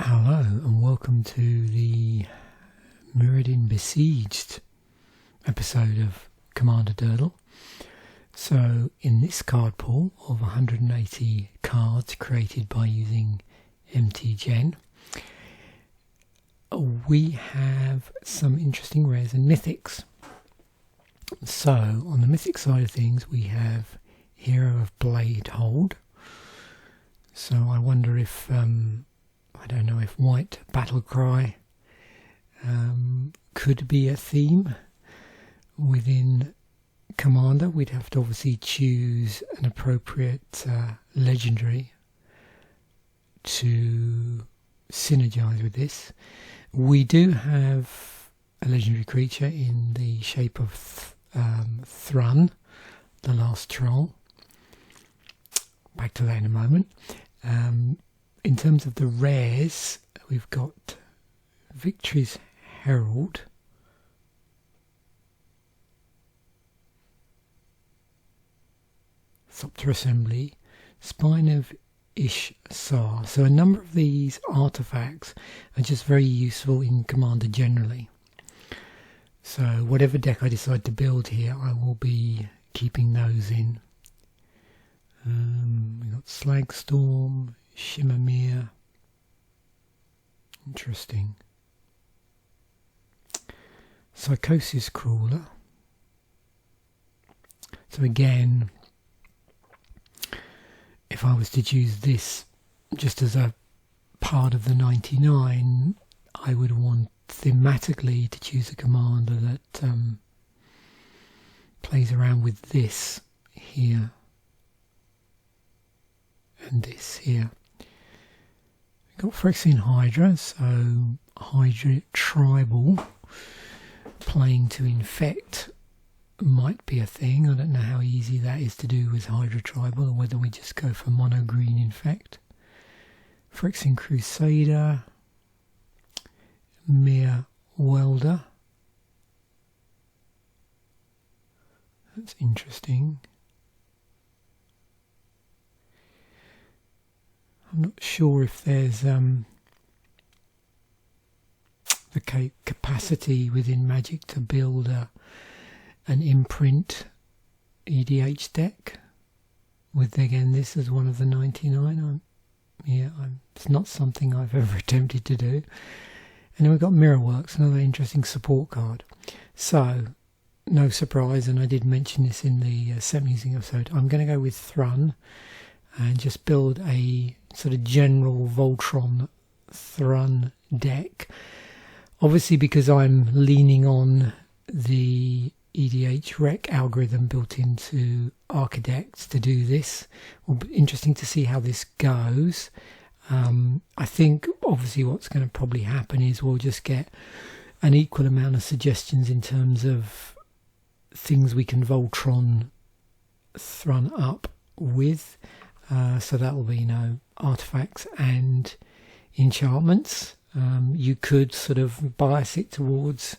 Hello and welcome to the Mirrodin Besieged episode of Commander Durdle. So in this card pool of 180 cards created by using MTGen, we have some interesting rares and mythics. So on the mythic side of things we have Hero of Blade Hold. So I wonder if I don't know if White Battle Cry could be a theme within Commander. We'd have to obviously choose an appropriate legendary to synergize with this. We do have a legendary creature in the shape of Thrun, the Last Troll. Back to that in a moment. In terms of the rares, we've got Victory's Herald, Thopter Assembly, Spine of Ishsar. So a number of these artifacts are just very useful in Commander generally. So whatever deck I decide to build here, I will be keeping those in. We've got Slagstorm, Shimmermere. Interesting. Psychosis Crawler. So again, if I was to choose this just as a part of the 99, I would want thematically to choose a commander that plays around with this here and this here. We've got Phyrexian Hydra, so Hydra Tribal playing to infect might be a thing. I don't know how easy that is to do with Hydra Tribal, or whether we just go for mono green infect. Phyrexian Crusader, Myr Welder. That's interesting. I'm not sure if there's the capacity within Magic to build an imprint EDH deck with, again, this as one of the 99. It's not something I've ever attempted to do. And then we've got Mirrorworks, another interesting support card. So, no surprise, and I did mention this in the set musing episode, I'm going to go with Thrun and just build a sort of general Voltron Thrun deck. Obviously, because I'm leaning on the EDH rec algorithm built into Archidect to do this. It will be interesting to see how this goes. I think obviously what's going to probably happen is we'll just get an equal amount of suggestions in terms of things we can Voltron Thrun up with. So that will be, artifacts and enchantments. You could sort of bias it towards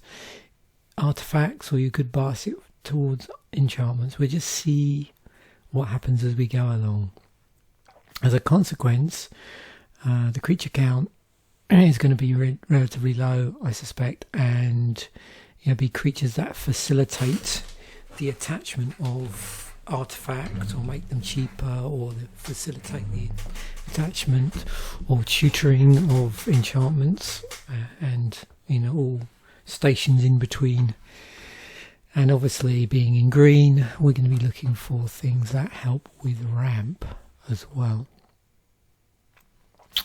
artifacts, or you could bias it towards enchantments. We'll just see what happens as we go along. As a consequence, the creature count is going to be relatively low, I suspect, and be creatures that facilitate the attachment of artifacts or make them cheaper, or facilitate the attachment or tutoring of enchantments, and all stations in between. And obviously, being in green, we're going to be looking for things that help with ramp as well.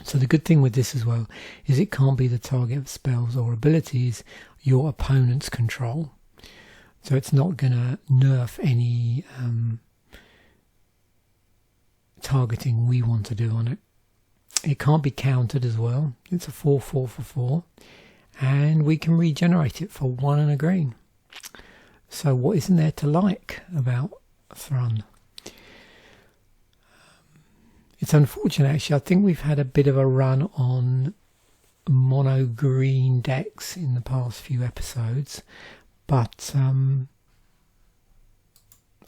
So the good thing with this as well is it can't be the target of spells or abilities your opponents control. So it's not going to nerf any targeting we want to do on it. It can't be countered as well. It's a 4/4 for 4. And we can regenerate it for 1 and a green. So what isn't there to like about Thrun? It's unfortunate, actually. I think we've had a bit of a run on mono green decks in the past few episodes, but I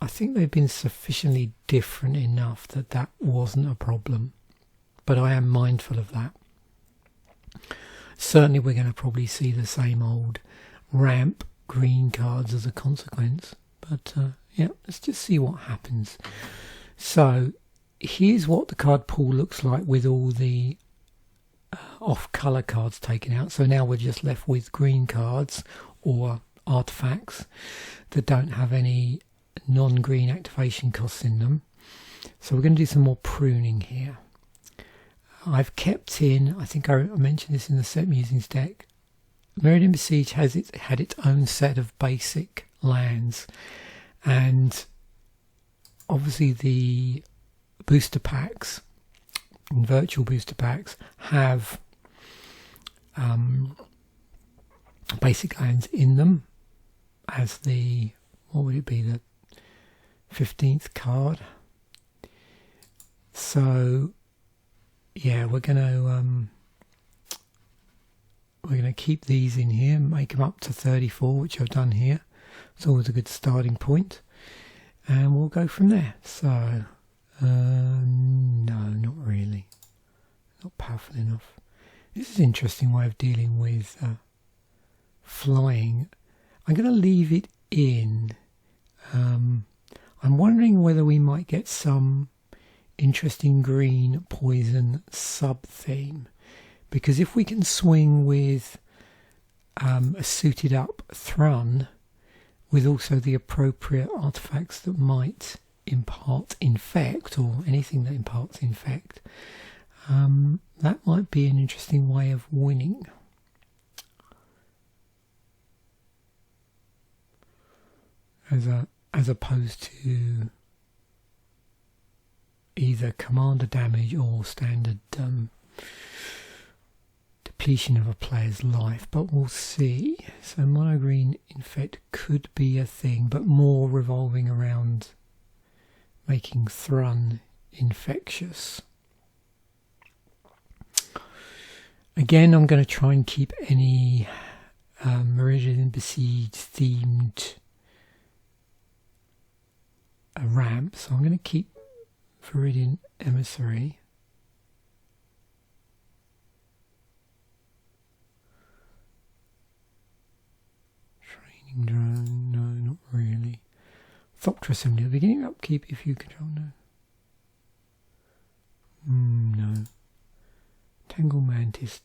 think they've been sufficiently different enough that wasn't a problem. But I am mindful of that. Certainly we're going to probably see the same old ramp green cards as a consequence. But yeah, let's just see what happens. So here's what the card pool looks like with all the off-colour cards taken out. So now we're just left with green cards or artifacts that don't have any non-green activation costs in them. So we're going to do some more pruning here. I've kept in, I think I mentioned this in the Set Musings deck, Mirrodin Besieged had its own set of basic lands, and obviously the booster packs, virtual booster packs, have basic lands in them as the, what would it be, the 15th card. So yeah, we're gonna keep these in here and make them up to 34, which I've done here. It's always a good starting point, and we'll go from there. So no, not really, not powerful enough. This is an interesting way of dealing with flying. I'm going to leave it in. I'm wondering whether we might get some interesting green poison sub-theme, because if we can swing with a suited up Thrun with also the appropriate artifacts that might impart infect, or anything that imparts infect, that might be an interesting way of winning. As opposed to either commander damage or standard depletion of a player's life, but we'll see. So mono green infect could be a thing, but more revolving around making Thrun infectious. Again, I'm going to try and keep any Mirrodin Besieged themed ramp, so I'm going to keep Viridian Emissary. Training drone, no, not really. Thopter Assembly, beginning upkeep if you control, no. No. Tangle Mantis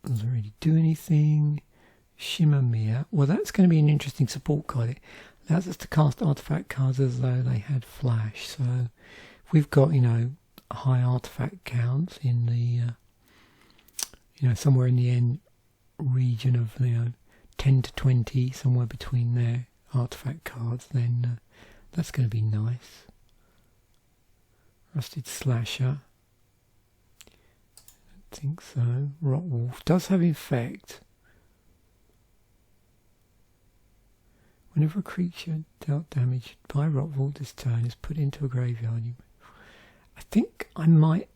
doesn't really do anything. Shimmer Mir, well, that's going to be an interesting support card. It allows us to cast artifact cards as though they had flash. So if we've got, high artifact counts in the, somewhere in the end region of, 10 to 20, somewhere between there, artifact cards, then that's going to be nice. Rusted Slasher. I don't think so. Rotwolf does have infect. Whenever a creature dealt damage by Rotwolf this turn is put into a graveyard, I think I might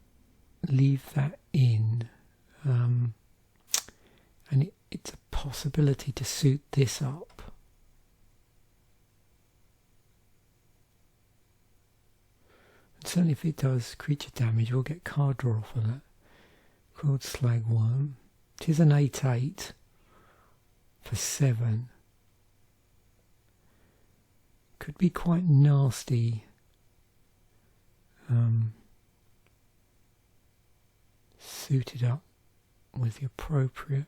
leave that in. And it's a possibility to suit this up. And certainly if it does creature damage, we'll get card draw for that. Called Slagworm. It is an 8/8 for 7. Could be quite nasty. Suited up with the appropriate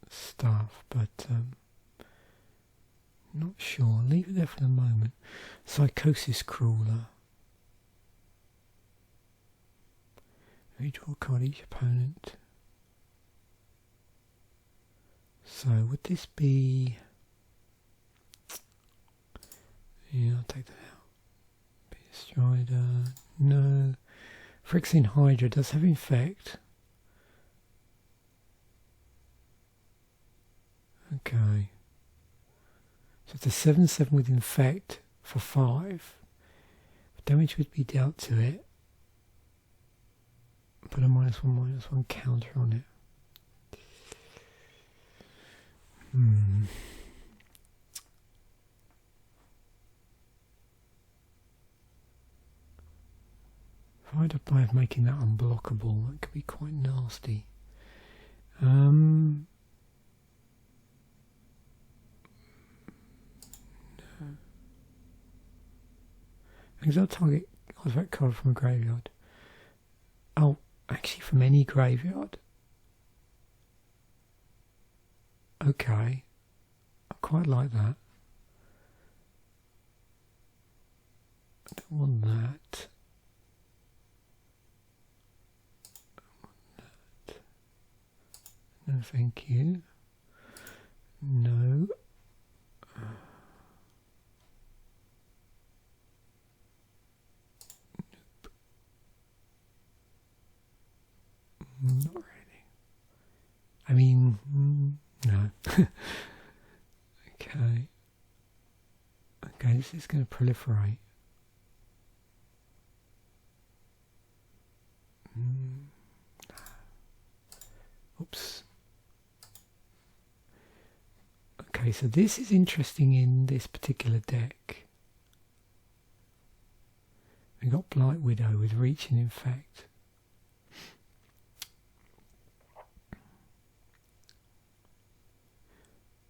stuff, but not sure. Leave it there for the moment. Psychosis Crawler. Redraw a card each opponent. So would this be... Yeah, I'll take that out. Strider, no. Phyrexian Hydra does have infect. Okay. So it's a 7/7 with infect for 5. Damage would be dealt to it. Put a -1/-1 counter on it. If I had a way of making that unblockable, that could be quite nasty. Exile target artifact card from a graveyard. Oh, actually from any graveyard. Okay. I quite like that. I don't want that. No, thank you. No. Not really. I mean, no. Okay. Okay, this is going to proliferate. Oops. Okay, so this is interesting in this particular deck. We've got Blight Widow with Reach and Infect.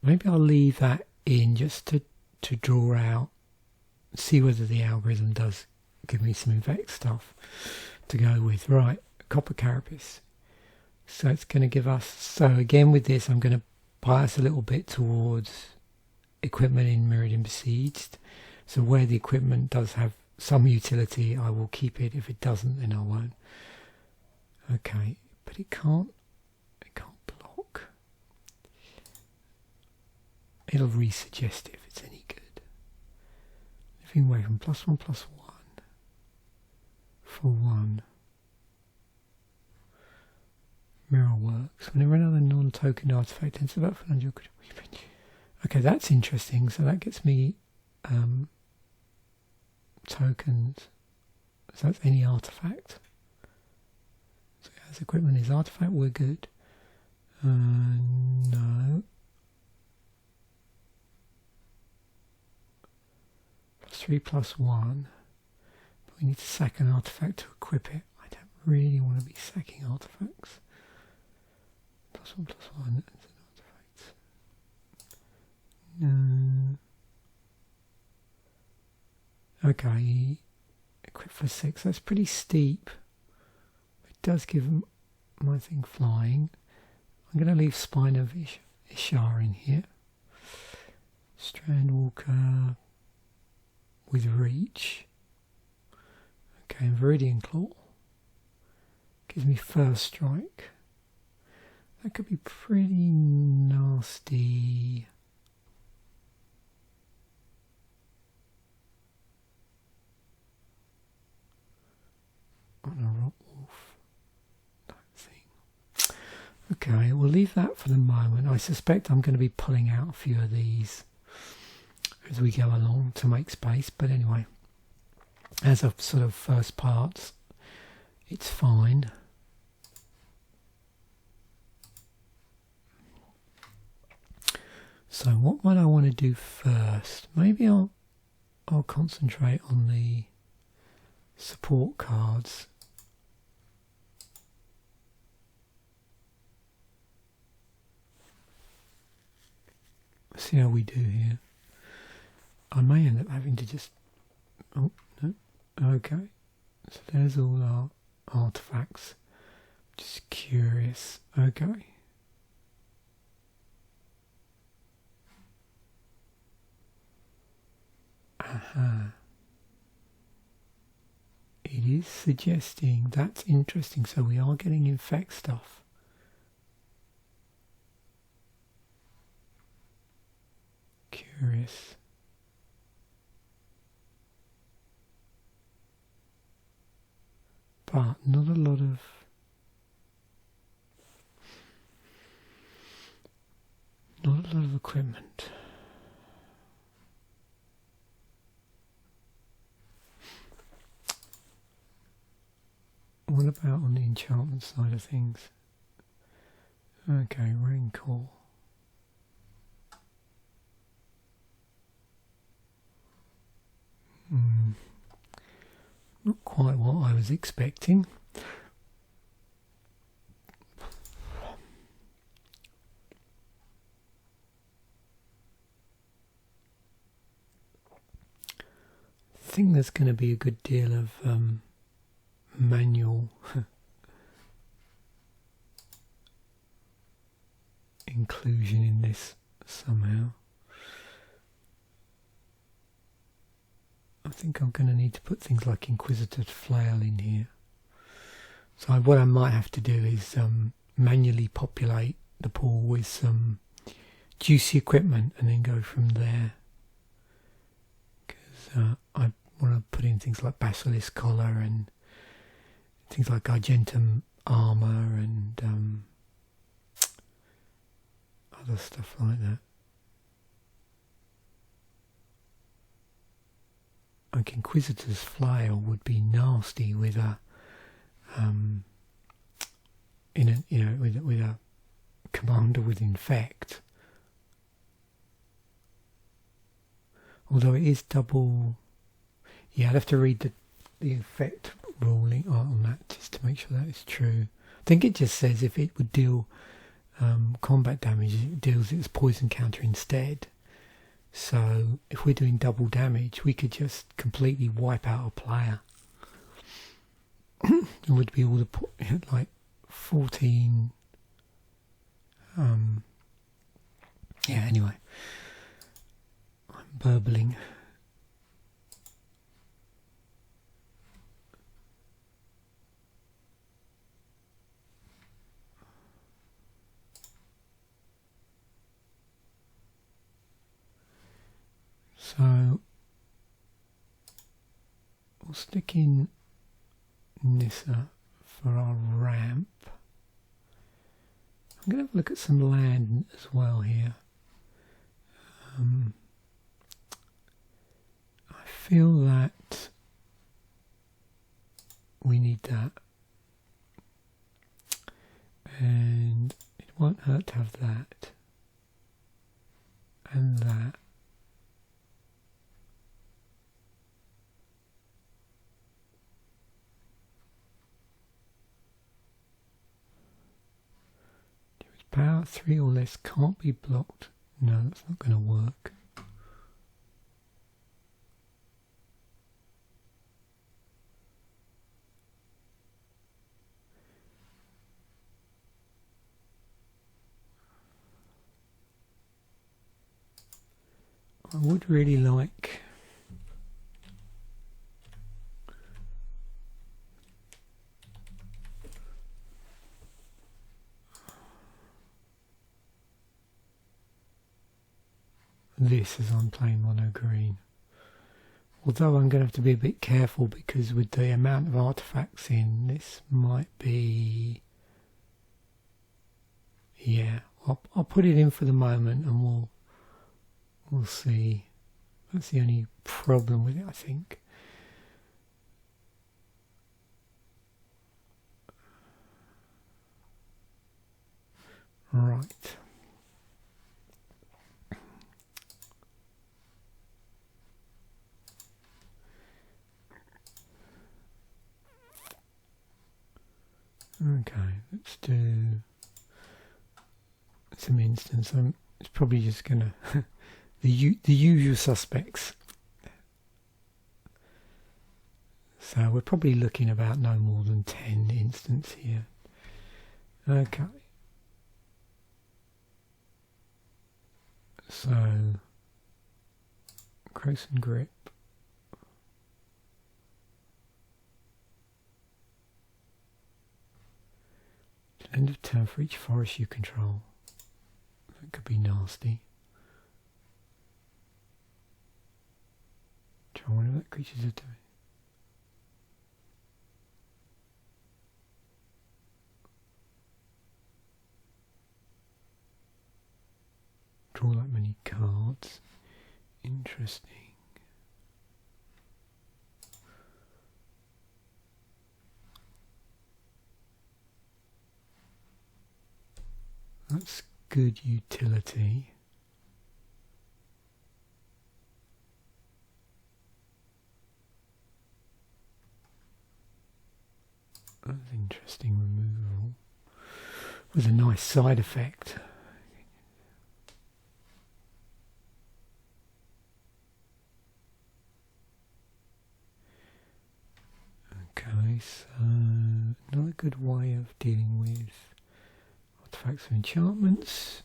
Maybe I'll leave that in just to draw out, see whether the algorithm does give me some Infect stuff to go with. Right, Copper Carapace. So it's going to give us, so again with this I'm going to bias a little bit towards equipment in Mirrodin Besieged. So where the equipment does have some utility, I will keep it. If it doesn't, then I won't. Okay, but it can't block. It'll resuggest if it's any good. Living Weapon +1/+1 for 1. Mirror works. Whenever another non-token artifact enters the battlefield, okay, that's interesting. So that gets me tokens. So that's any artifact. So as equipment is artifact, we're good. No. +3/+1. But we need to sack an artifact to equip it. I don't really want to be sacking artifacts. +1/+1 artifacts. No. Okay. Equip for 6. That's pretty steep. It does give my thing flying. I'm going to leave Spine of Ishar in here. Strandwalker with Reach. Okay, and Viridian Claw. Gives me First Strike. That could be pretty nasty. On a Rot Wolf type thing. Okay, we'll leave that for the moment. I suspect I'm going to be pulling out a few of these as we go along to make space, but anyway, as a sort of first parts, it's fine. So what might I want to do first? Maybe I'll concentrate on the support cards. See how we do here. I may end up having to just... Oh, no. Okay. So there's all our artifacts. Just curious. Okay. Aha. It is suggesting, that's interesting, so we are getting Infect stuff. Curious. But not a lot of equipment. What about on the enchantment side of things? Okay, Rancor. Not quite what I was expecting. think there's going to be a good deal of manual inclusion in this somehow. I think I'm going to need to put things like Inquisitor Flail in here. So what I might have to do is manually populate the pool with some juicy equipment and then go from there. Because I want to put in things like Basilisk Collar and things like Argentum Armor and other stuff like that. Like Inquisitor's Flail would be nasty with a with a commander with Infect. Although it is double. Yeah, I'd have to read the Infect ruling on that just to make sure that is true. I think it just says if it would deal combat damage, it deals its poison counter instead. So if we're doing double damage, we could just completely wipe out a player. It would be all the like 14. Yeah. Anyway, I'm burbling. So we'll stick in Nissa for our ramp. I'm going to have a look at some land as well here. I feel that we need that, and it won't hurt to have that and that. Power 3 or less can't be blocked. No, that's not going to work. I would really like this as I'm playing mono green. Although I'm going to have to be a bit careful because with the amount of artifacts in, this might be... Yeah, I'll put it in for the moment and we'll see. That's the only problem with it, I think. Right. Okay, let's do some instance. It's probably just gonna the usual suspects. So we're probably looking about no more than 10 instants here. Okay. So Krosan Grip. End of turn for each forest you control. That could be nasty. Try whatever that creatures are doing. Draw that many cards. Interesting. That's good utility. That's interesting removal with a nice side effect. good way of dealing with artifacts or enchantments.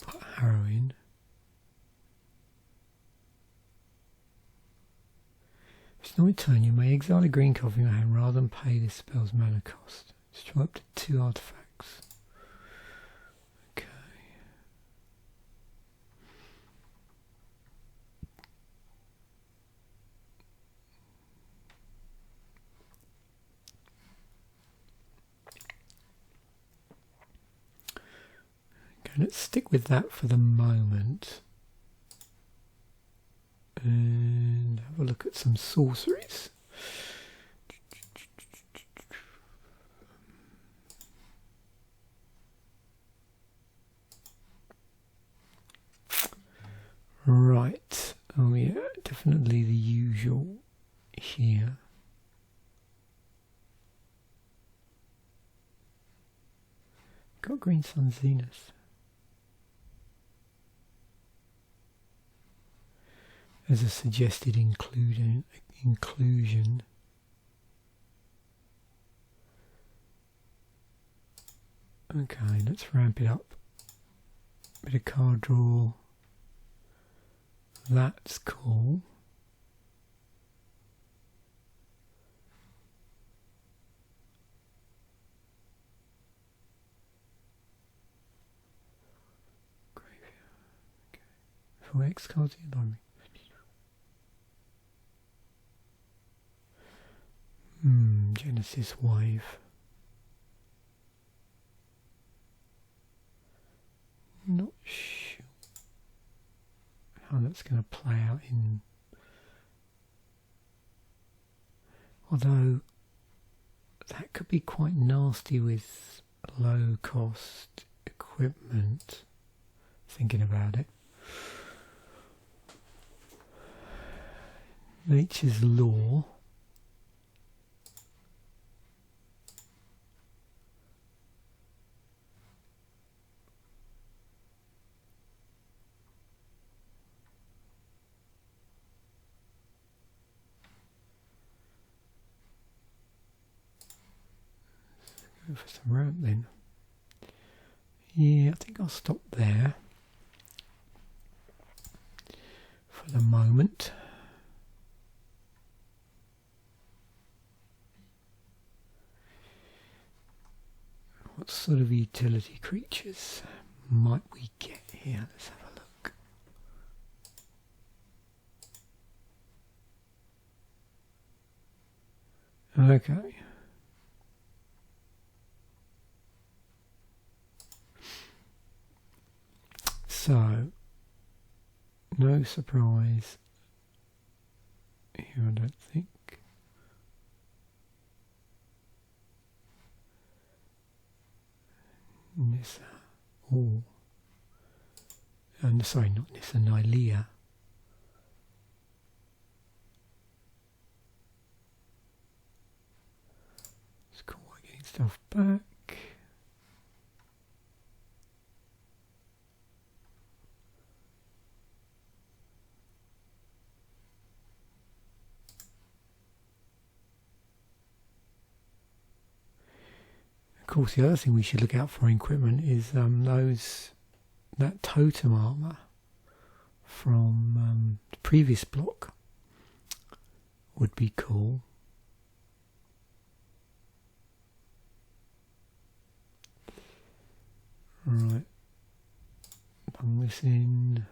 Put Harrow in. If it's not your turn, you may exile a green card from your hand rather than pay this spell's mana cost. Destroy up to 2 artifacts. Okay. Okay, let's stick with that for the moment. And have a look at some sorceries. Right, oh yeah, definitely the usual here. Got Green Sun Zenith. As a suggested inclusion. Okay, let's ramp it up. Bit of card draw. That's cool. Graveyard. Okay. For X cards in the library. Genesis Wave. Not sure how that's going to play out in. Although that could be quite nasty with low cost equipment, thinking about it. Nature's Law. For some ramp then. Yeah, I think I'll stop there for the moment. What sort of utility creatures might we get here? Let's have a look. Okay. So, no surprise here, I don't think. Nissa, sorry, not Nissa, Nylea. It's cool, getting stuff back. Of course, the other thing we should look out for in equipment is that totem armor from the previous block would be cool. Right, bung this in.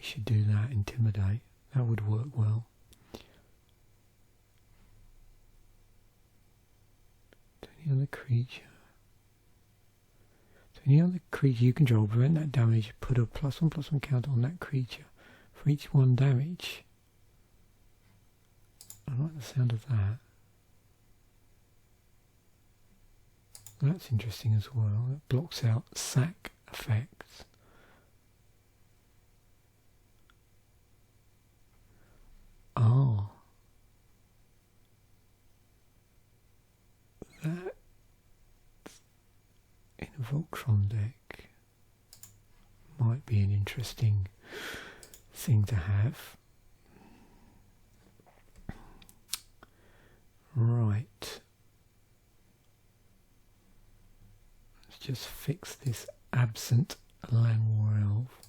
Should do that, intimidate. That would work well. To any other creature. To any other creature you control, prevent that damage. Put a +1/+1 counter on that creature for each 1 damage. I like the sound of that. That's interesting as well. It blocks out sack effects. Ah. That in a Voltron deck might be an interesting thing to have. Right. Let's just fix this absent Llanowar Elf.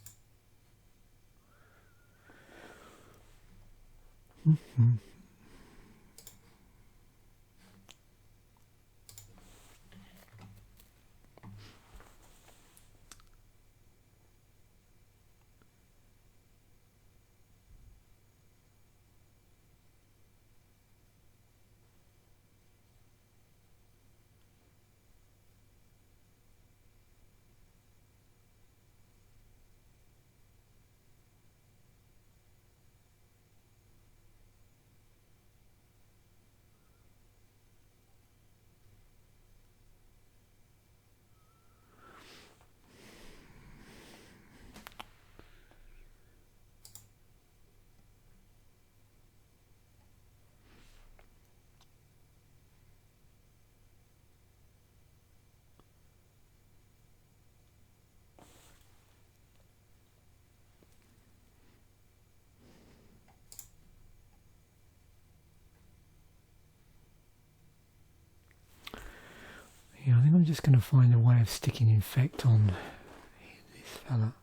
Yeah, I think I'm just going to find a way of sticking Infect on this fella.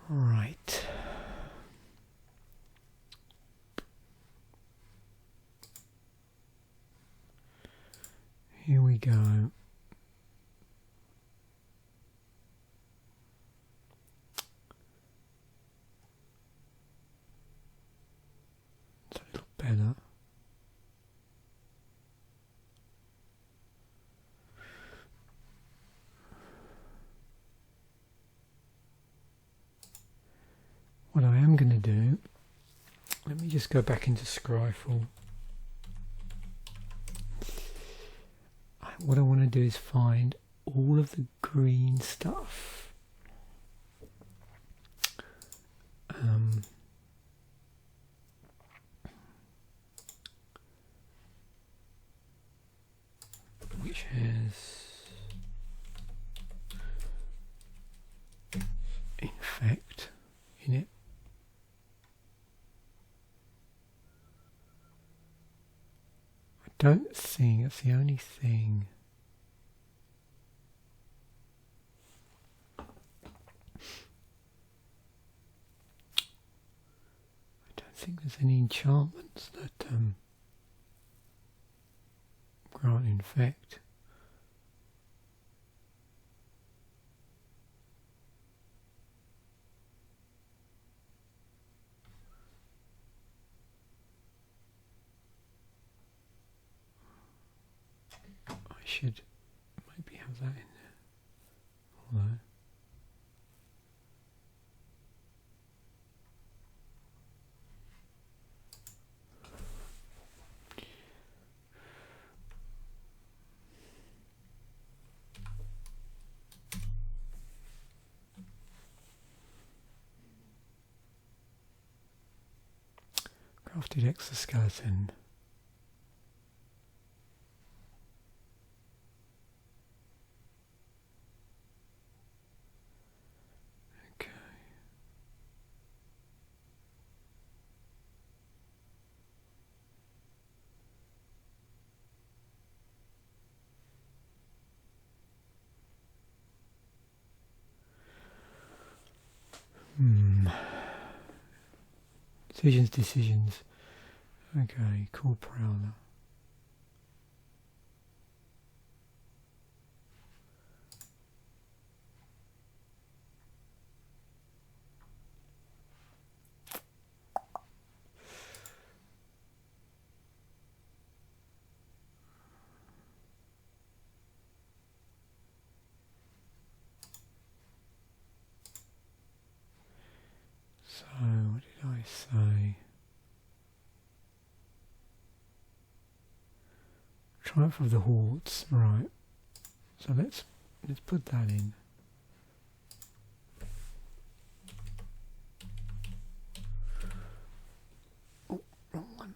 Right. Here we go. It's a little better. What I am going to do, let me just go back into Scryfall. What I want to do is find all of the green stuff. Which has Infect in it. I don't think that's the only thing. I don't think there's any enchantments that grant Infect. I should maybe have that in there. Although Grafted Exoskeleton. Okay. Decisions. Okay, cool Prowler. So what Triumph of the Hordes, right. So let's put that in. Oh, wrong one.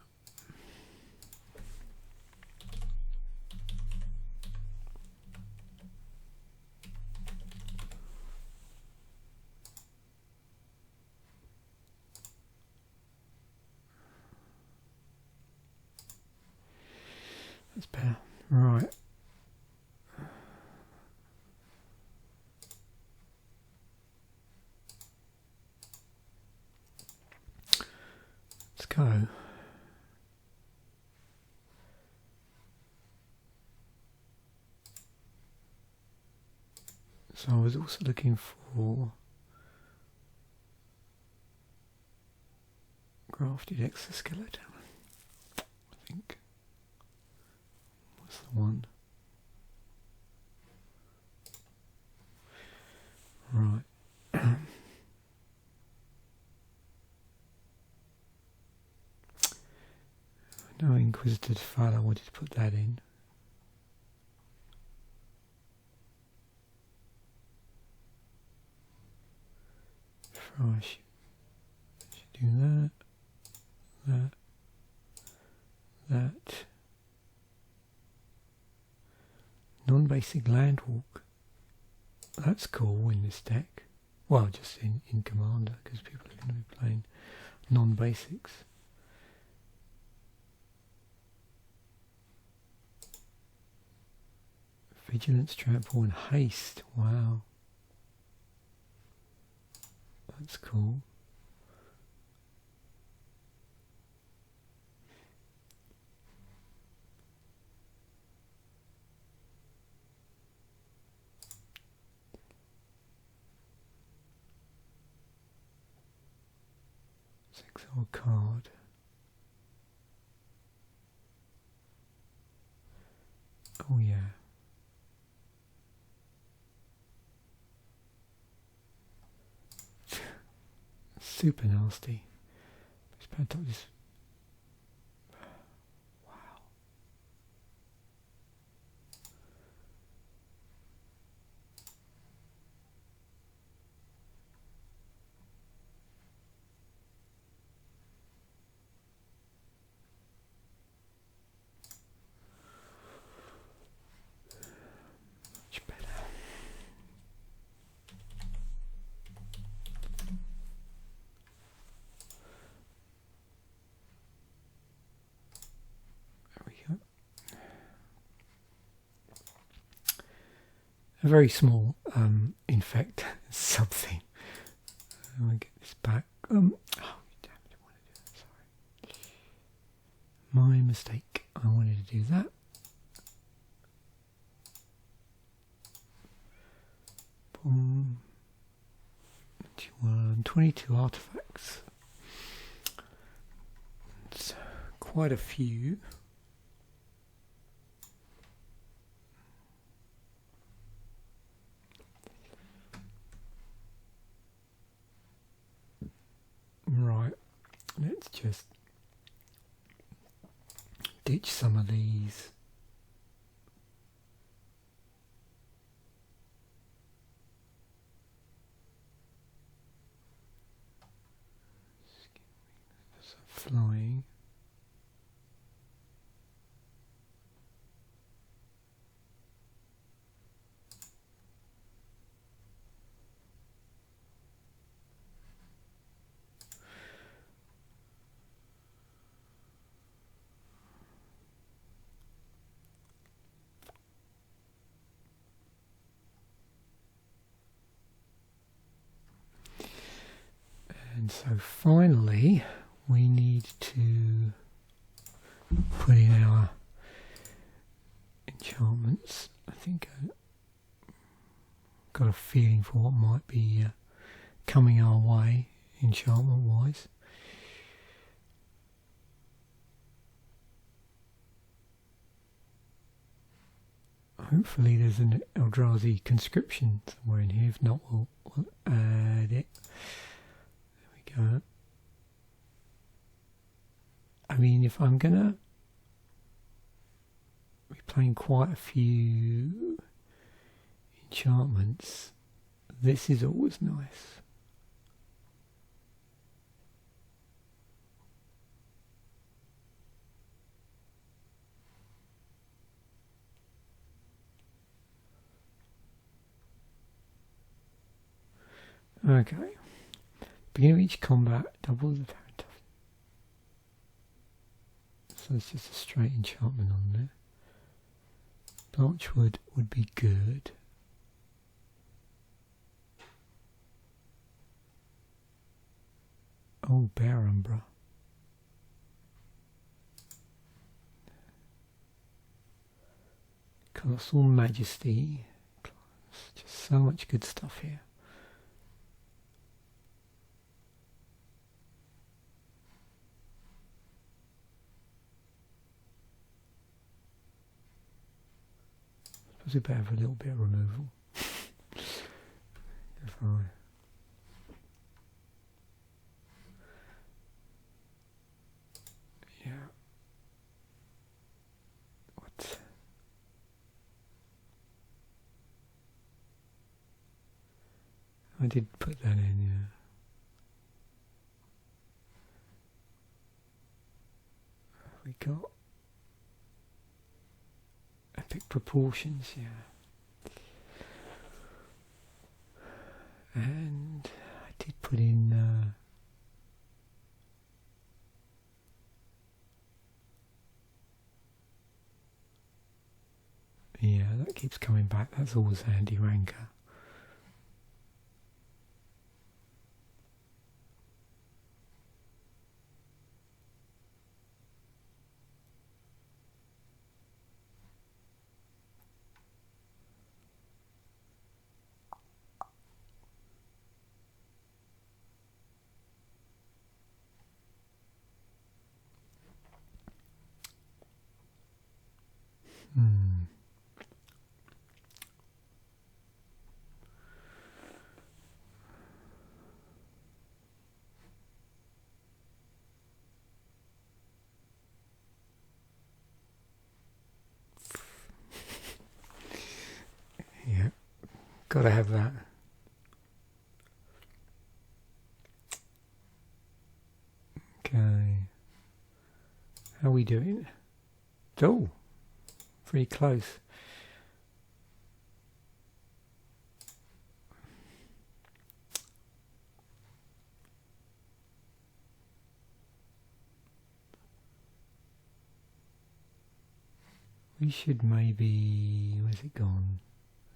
That's better. Right. Let's go. So I was also looking for Grafted Exoskeleton, I think. What's the one? Right. No Inquisitor's Flail, I wanted to put that in. I should do that. Non-basic land walk. That's cool in this deck. Well, just in Commander, because people are going to be playing non-basics. Vigilance, Trample and Haste. Wow. That's cool. Exile card. Oh yeah. Super nasty. It's bad to this. Wow. Much better. A very small infect something. Let me get this back. Oh damn it, I want to do that, sorry. My mistake. I wanted to do that. 22 artifacts. It's quite a few. Right, let's just ditch some of these. Flying. And so finally we need to put in our enchantments. I think I've got a feeling for what might be coming our way enchantment wise. Hopefully there's an Eldrazi Conscription somewhere in here. If not, we'll add it. There we go. I mean, if I'm gonna be playing quite a few enchantments, this is always nice. Okay. Beginning of each combat, double the power toughness. So it's just a straight enchantment on there. Blanchwood would be good. Oh, Bear Umbra. Colossal Majesty. Just so much good stuff here. I suppose we better have a little bit of removal. If yeah. What? I did put that in, yeah. We got epic proportions, yeah. And I did put in yeah, that keeps coming back. That's always handy, Rancor. Yeah, gotta have that. Okay, how are we doing? Oh, pretty close. We should maybe, where's it gone?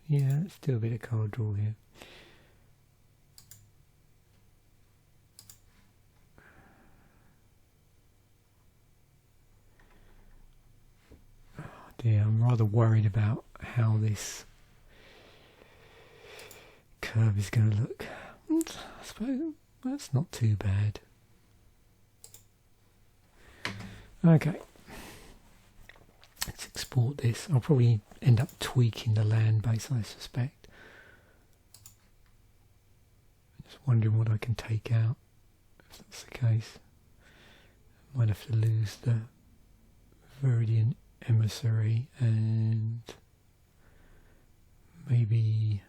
Yeah, let's do a bit of card draw here. Oh dear, I'm rather worried about how this curve is going to look. I suppose that's not too bad. Okay. Let's export this. I'll probably end up tweaking the land base, I suspect. Just wondering what I can take out, if that's the case. I might have to lose the Mirrodin Emissary and maybe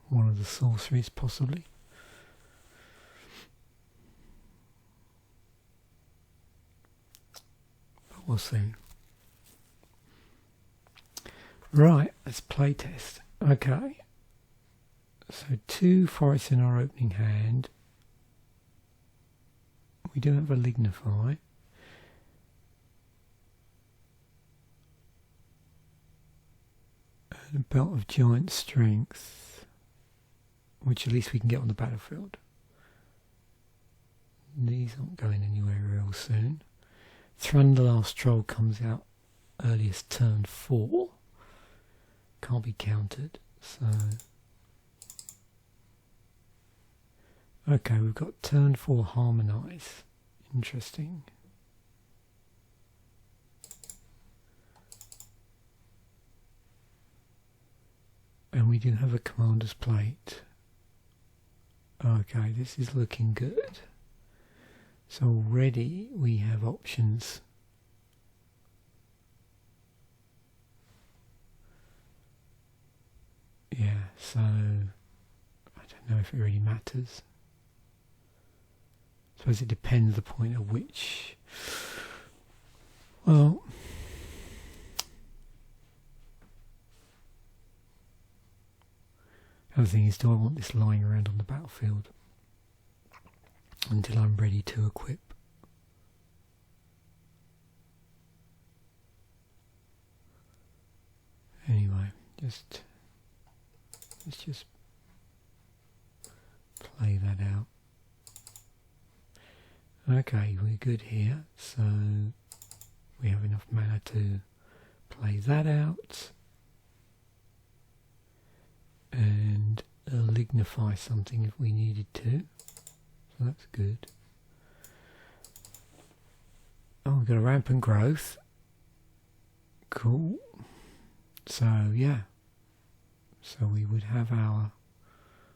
one of the sorceries, possibly. We'll see. Right, let's play test. Okay. So 2 forests in our opening hand. We do have a Lignify. And a Belt of Giant Strength, which at least we can get on the battlefield. These aren't going anywhere real soon. Thrun, the Last Troll, comes out earliest turn 4. Can't be countered, so... Okay, we've got turn 4 Harmonize. Interesting. And we do have a Commander's Plate. Okay, this is looking good. So already we have options. Yeah, so I don't know if it really matters. I suppose it depends the point at which. Well, the other thing is, do I want this lying around on the battlefield until I'm ready to equip? Anyway, let's just play that out. Okay, we're good here, so we have enough mana to play that out and lignify something if we needed to, so that's good. Oh, we've got a rampant growth. Cool. So yeah, so we would have our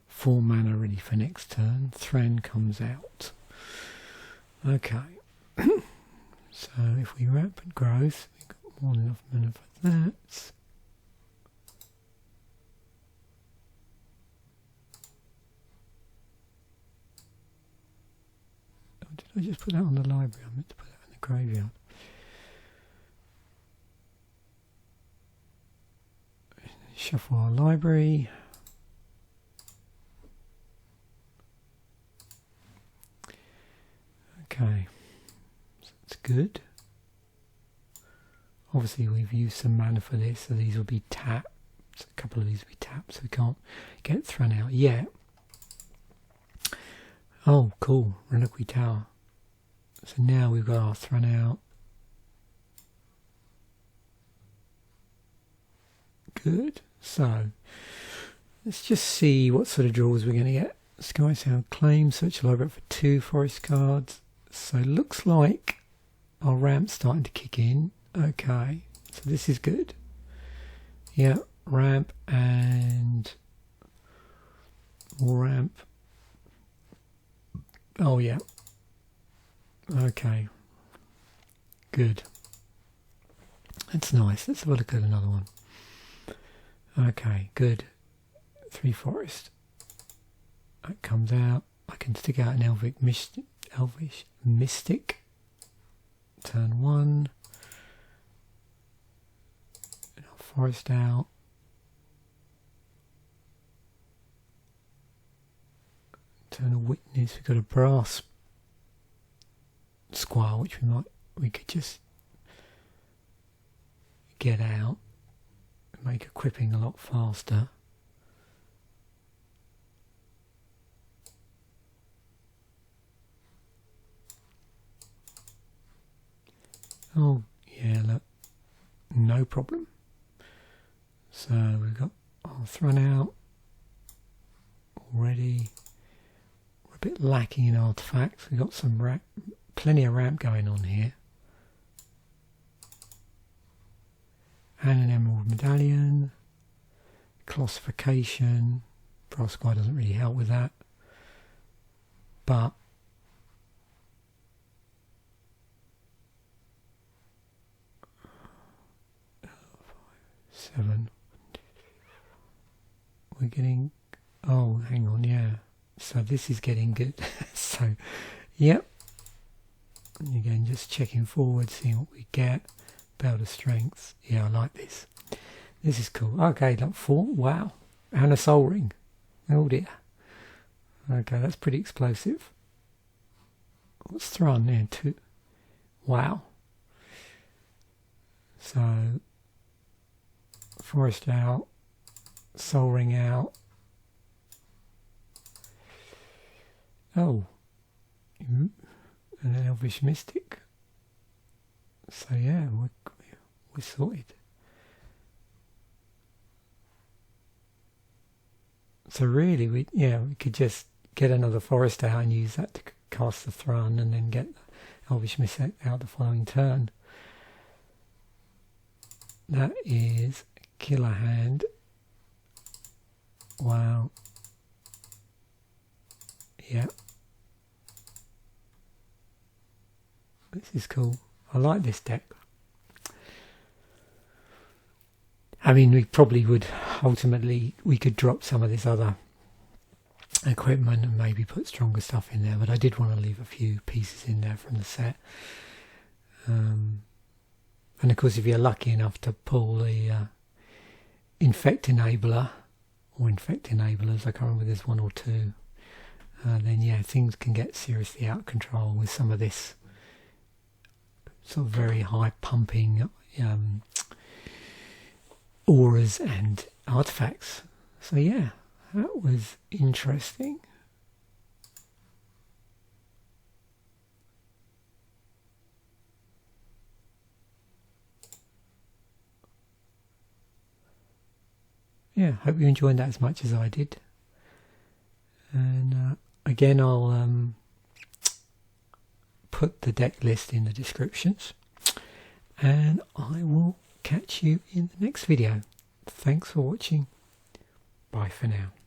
4 mana ready for next turn. Thrun comes out. Okay. So if we rampant growth, we've got more than enough mana for that. Oh, did I just put that on the library? I meant to put that in the graveyard. Shuffle our library. Okay, so that's good. Obviously we've used some mana for this, so these will be tapped. A couple of these will be tapped, so we can't get Thrun out yet. Oh, cool, Reliquary Tower. So now we've got our Thrun out. Good. So let's just see what sort of draws we're going to get. Sky Sound Claim, search the library for 2 forest cards. So it looks like our ramp's starting to kick in. Okay, so this is good. Yeah, ramp and more ramp. Oh yeah. Okay. Good. That's nice. Let's have a look at another one. Okay, good. 3 forest. That comes out. I can stick out an Elvish Mystic. Turn 1. And I'll forest out. Turn a Witness. We've got a Brass Squire, which we could just get out. Make equipping a lot faster. Oh yeah, look, no problem. So we've got our Thrun out already. We're a bit lacking in artifacts. We've got some plenty of ramp going on here. And an Emerald Medallion, Colossification. Brass Squire doesn't really help with that, but 7. We're getting. Oh, hang on, yeah. So this is getting good. So, yep. And again, just checking forward, seeing what we get. Belt of Strength. Yeah, I like this. This is cool. Okay, like 4. Wow. And a Soul Ring. Oh dear. Okay, that's pretty explosive. What's Thrun there? 2. Wow. So, forest out. Soul Ring out. Oh. And an Elvish Mystic. So yeah, we're sorted. So really, we could just get another forest out and use that to cast the Thrun, and then get the Elvish Mystic out the following turn. That is a killer hand. Wow. Yeah. This is cool. I like this deck. I mean, we probably would ultimately, we could drop some of this other equipment and maybe put stronger stuff in there, but I did want to leave a few pieces in there from the set. And of course, if you're lucky enough to pull the Infect Enabler, or Infect Enablers, I can't remember, there's one or two, then yeah, things can get seriously out of control with some of this sort of very high pumping auras and artifacts. So yeah, that was interesting. Yeah, hope you enjoyed that as much as I did. And again, I'll put the deck list in the descriptions, and I will catch you in the next video. Thanks for watching. Bye for now.